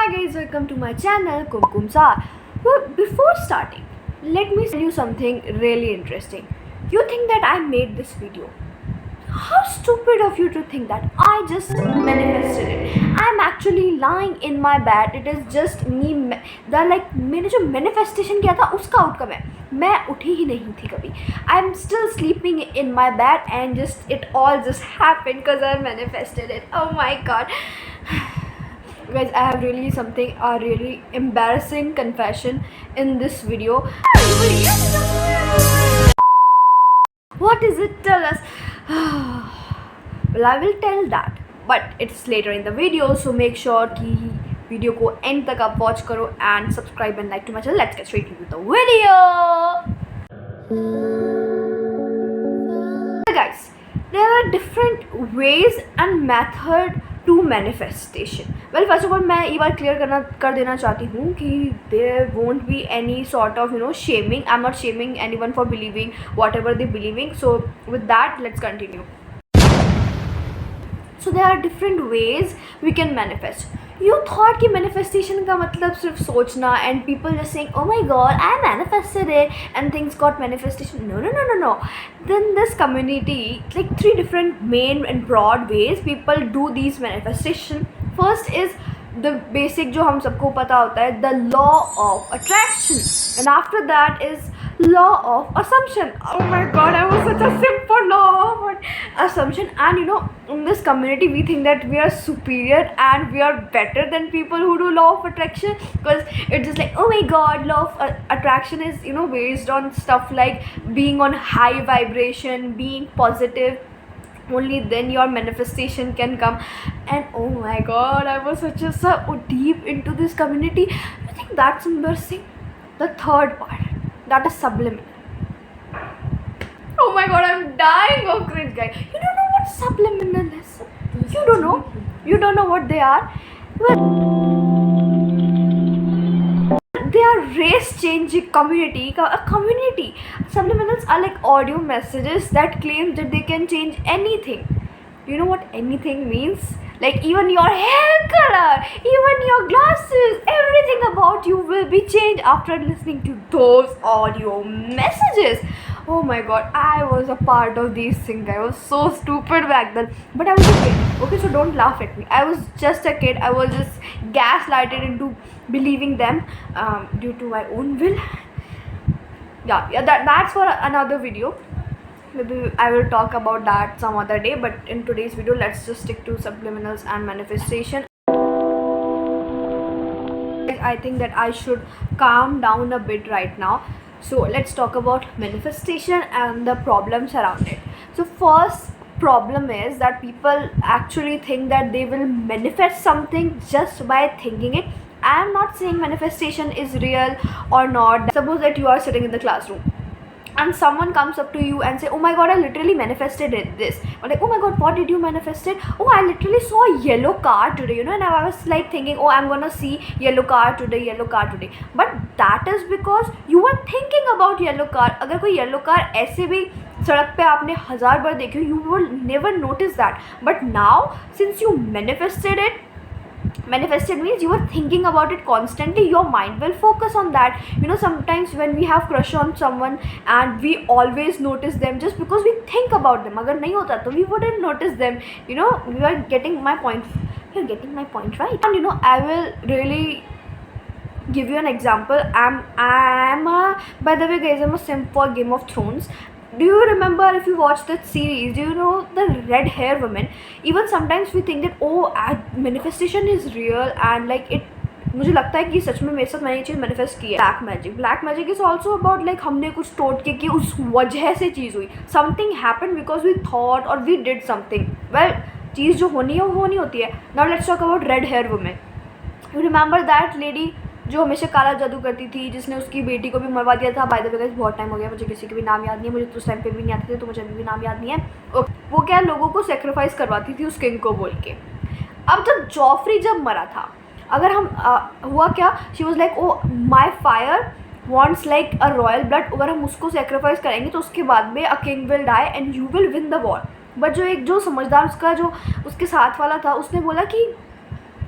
Hi guys, welcome to my channel Kumkum Sar. Well, before starting, let me tell you something really interesting. You think that I made this video. How stupid of you to think that I just manifested it. I'm actually lying in my bed. It is just me. मैंने जो manifestation किया था उसका outcome है. मैं उठी ही नहीं थी कभी. I'm still sleeping in my bed and it all just happened because I manifested it. Oh my god. Guys, I have a really embarrassing confession in this video. What is it? Tell us. Well, I will tell that, but it's later in the video, so make sure कि video को end तक आप watch करो and subscribe and like to my channel. Let's get straight into the video. Guys, there are different ways and method to manifestation. Well, first of all, मैं ये बात clear कर देना चाहती हूँ कि there won't be any sort of shaming. I'm not shaming anyone for believing whatever they believing. So with that, let's continue. So there are different ways we can manifest. You thought कि manifestation का मतलब सिर्फ सोचना and people just saying, oh my god, I manifested it and things got manifestation. No. Then this community, like 3 different main and broad ways people do these manifestation. First is the basic जो हम सबको पता होता है, the law of attraction, and after that is law of assumption. Oh my god, I was such a simple law of assumption. And in this community we think that we are superior and we are better than people who do law of attraction, because it's just like, oh my god, law of attraction is based on stuff like being on high vibration, being positive. Only then your manifestation can come. And oh my god, I was so deep into this community. I think that's embarrassing. The third part, that is subliminal. Oh my god, I'm dying of cringe, guys. You don't know what subliminal is? You don't know? You don't know what they are? They are race changing community. Subliminals are like audio messages that claim that they can change anything. You know what anything means? Like even your hair color, even your glasses, everything about you will be changed after listening to those audio messages. Oh my god, I was a part of these things. I was so stupid back then, but I was a kid. Okay, so don't laugh at me. I was just a kid. I was just gaslighted into believing them due to my own will. Yeah, that's for another video. Maybe I will talk about that some other day, but in today's video let's just stick to subliminals and manifestation. I think that I should calm down a bit right now. So let's talk about manifestation and the problems around it. So first problem is that people actually think that they will manifest something just by thinking it. I am not saying manifestation is real or not. Suppose that you are sitting in the classroom and someone comes up to you and say, oh my god, I literally manifested this. Or like, oh my god, what did you manifest it? Oh, I literally saw a yellow car today, and I was like thinking, oh, I'm gonna see yellow car today. But that is because you were thinking about yellow car. अगर कोई yellow car ऐसे भी सड़क पे आपने 1000 बार देखी, you will never notice that. But now, since you manifested means you are thinking about it constantly, your mind will focus on that. Sometimes when we have crush on someone and we always notice them just because we think about them, agar nahi hota to we wouldn't notice them. You are getting my point. You're getting my point, right? And I will really give you an example. By the way guys, I'm a simp for Game of Thrones. Do you remember, if you watched that series, do you know the red hair woman? Even sometimes we think that, oh, manifestation is real and like it, मुझे लगता है कि सच में मेरे साथ मैंने ये चीज़ manifest की है. Black magic is also about like हमने कुछ टोट के कि उस वजह से चीज़ हुई. Something happen because we thought और वी डिड समथिंग. वेल, चीज़ जो होनी है वो होनी होती है. Now let's talk about red hair women. You remember that lady जो हमेशा काला जादू करती थी, जिसने उसकी बेटी को भी मरवा दिया था. बाय द वे गाइस, बहुत टाइम हो गया, मुझे किसी के भी नाम याद नहीं है. मुझे तो उस टाइम पे भी नहीं आते थे, तो मुझे अभी भी नाम याद नहीं है. वो क्या लोगों को सेक्रीफाइस करवाती थी उस किंग को बोल के. अब जब जॉफ्री मरा था, अगर हम हुआ क्या, she was like, oh my fire wants like a royal blood. अगर हम उसको सेक्रीफाइस करेंगे तो उसके बाद में a king will die and you will win the war. But जो समझदार उसका जो उसके साथ वाला था, उसने बोला कि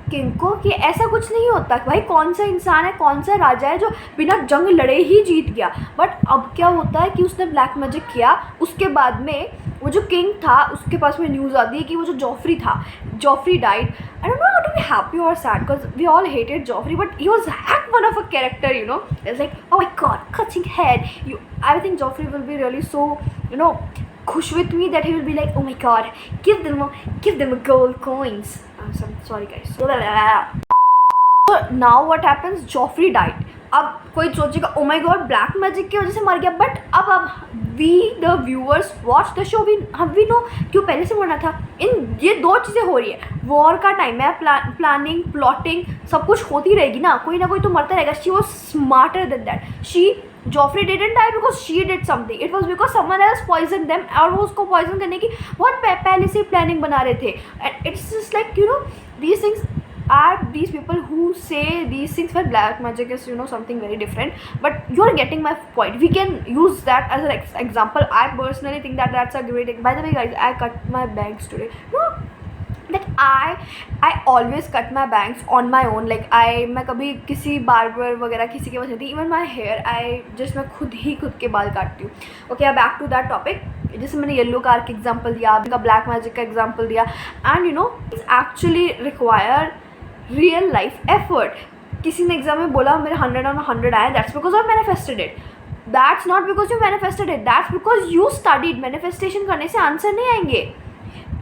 किंग को कि ऐसा कुछ नहीं होता, भाई कौन सा इंसान है, कौन सा राजा है जो बिना जंग लड़े ही जीत गया। बट अब क्या होता है कि उसने ब्लैक मैजिक किया, उसके बाद में वो जो किंग था उसके पास में न्यूज़ आती है कि वो जो जॉफरी था, Joffrey died. I don't know how to be happy और sad because we all hated Joffrey, but he was one of a character, you know, it's like oh my god catching head you. I think Joffrey will be really so, you know, खुश with me that he will be like, oh my god, give them a gold coins. Sorry guys. So now what happens, Joffrey died. अब कोई सोचेगा oh my god black magic की वजह से मर गया, but अब we the viewers watch the show, we know क्यों पहले से मरना था। इन ये दो चीज़ें हो रही है, वॉर का टाइम है, प्लानिंग प्लॉटिंग सब कुछ होती रहेगी ना, कोई तो मरता रहेगा। She was smarter than that. Joffrey didn't die because she did something. It was because someone else poisoned them, और वो उसको poison करने की बहुत पहले से प्लानिंग बना रहे थे। And it's just like, you know, these things are these people who say these things where black magic is, you know, something very different. But you're getting my point. We can use that as an example. I personally think that that's a great. By the way, guys, I cut my bangs today. You know, that I always cut my bangs on my own. Like मैं कभी किसी barber वगैरह किसी के पास नहीं थी। Even my hair मैं खुद के बाल काटती हूँ। Okay, back to that topic. जैसे मैंने येलो कार का एग्जांपल दिया, उनका ब्लैक मैजिक का एग्जांपल दिया, and you know it's actually require real life effort. किसी ने एग्जाम में बोला मेरे 100 on 100 आए, that's because of manifested it. That's not because you manifested it, that's because you studied. Manifestation करने से आंसर नहीं आएंगे।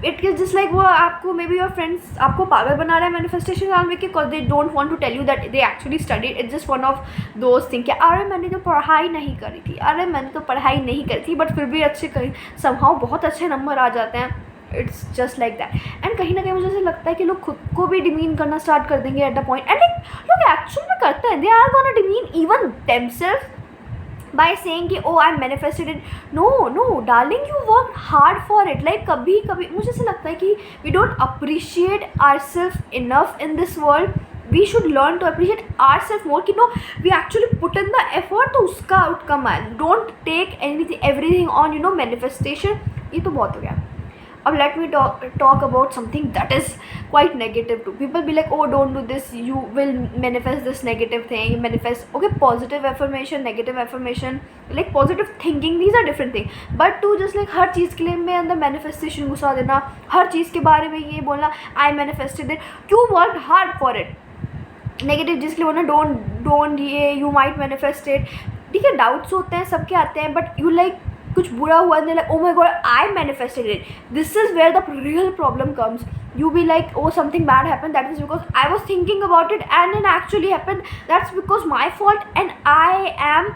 इट इज जस्ट लाइक वो आपको मे बी योर फ्रेंड्स आपको पागल बना रहा है मैनिफेस्टेशन डालने के, because they don't want to tell you that they actually studied. It's just one of those thing कि अरे मैंने तो पढ़ाई नहीं करी थी, अरे मैंने तो पढ़ाई नहीं करी थी, बट फिर भी अच्छे कहीं समहाउ बहुत अच्छे नंबर आ जाते हैं। It's just like that. And कहीं ना कहीं मुझे ऐसा लगता है कि लोग खुद को भी डिमीन करना स्टार्ट कर देंगे at the point, and like लोग एक्चुअली में करते हैं, they are gonna demean even themselves by saying कि oh I manifested it. No darling, you worked hard for it. Like कभी मुझे ऐसा लगता है कि we don't appreciate ourselves enough in this world. We should learn to appreciate ourselves more कि no we actually put in the effort, तो उसका outcome आए. Don't take everything on, you know, manifestation. ये तो बहुत हो गया। अब let me talk about something that is quite negative too. People be like, oh don't do this, you will manifest this negative thing. Manifest, okay, positive affirmation, negative affirmation, like positive thinking, these are different things. But to just like हर चीज़ के लिए में अंदर manifestation घुसा देना, हर चीज़ के बारे में ये बोलना I manifested it, you worked hard for it. Negative जिसके लिए बोलना don't ये you might manifest it. ठीक है, डाउट्स होते हैं, सबके आते हैं, बट यू लाइक कुछ बुरा हुआ and like oh my god I manifested it. This is where the real problem comes. You be like oh something bad happened, that is because I was thinking about it and it actually happened. That's because my fault and I am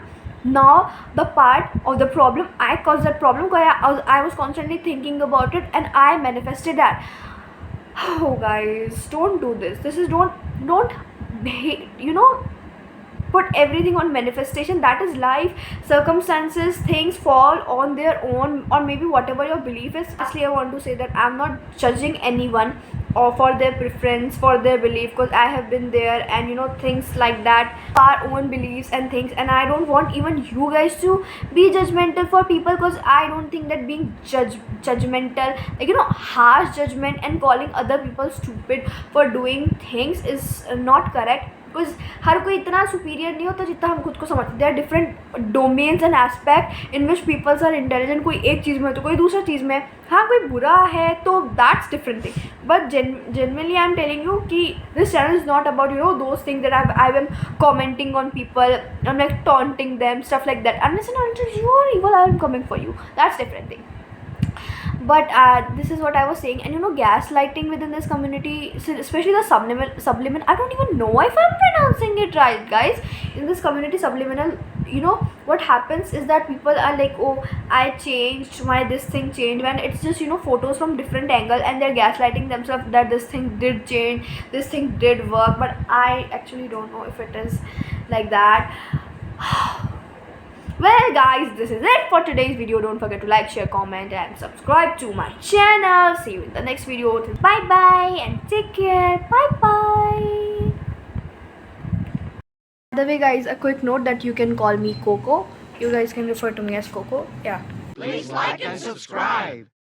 now the part of the problem. I caused that problem because I was constantly thinking about it and I manifested that. Oh guys, don't do this. This is don't you know put everything on manifestation. That is life. Circumstances, things fall on their own, or maybe whatever your belief is. Lastly, I want to say that I'm not judging anyone or for their preference, for their belief, because I have been there, and you know things like that, our own beliefs and things, and I don't want even you guys to be judgmental for people, because I don't think that being judgmental, like you know, harsh judgment and calling other people stupid for doing things is not correct. Because हर कोई इतना superior नहीं होता जितना हम खुद को समझते हैं। There are different domains and aspect in which peoples are intelligent. कोई एक चीज़ में तो कोई दूसरा चीज़ में, हाँ कोई बुरा है तो that's different thing. But generally I am telling you कि this channel is not about you know those things that I am commenting on people, I am like taunting them, stuff like that. Unless and until you are evil, I am coming for you. That's different thing. But this is what I was saying, and you know, gaslighting within this community, especially the subliminal, I don't even know if I'm pronouncing it right, guys. In this community, subliminal, you know, what happens is that people are like, oh I changed, my this thing changed, when it's just, you know, photos from different angle, and they're gaslighting themselves that this thing did change, this thing did work, but I actually don't know if it is like that. Well guys, this is it for today's video. Don't forget to like, share, comment and subscribe to my channel. See you in the next video. Bye bye and take care. Bye bye. By the way guys, a quick note that you can call me Coco. You guys can refer to me as Coco. Yeah. Please like and subscribe.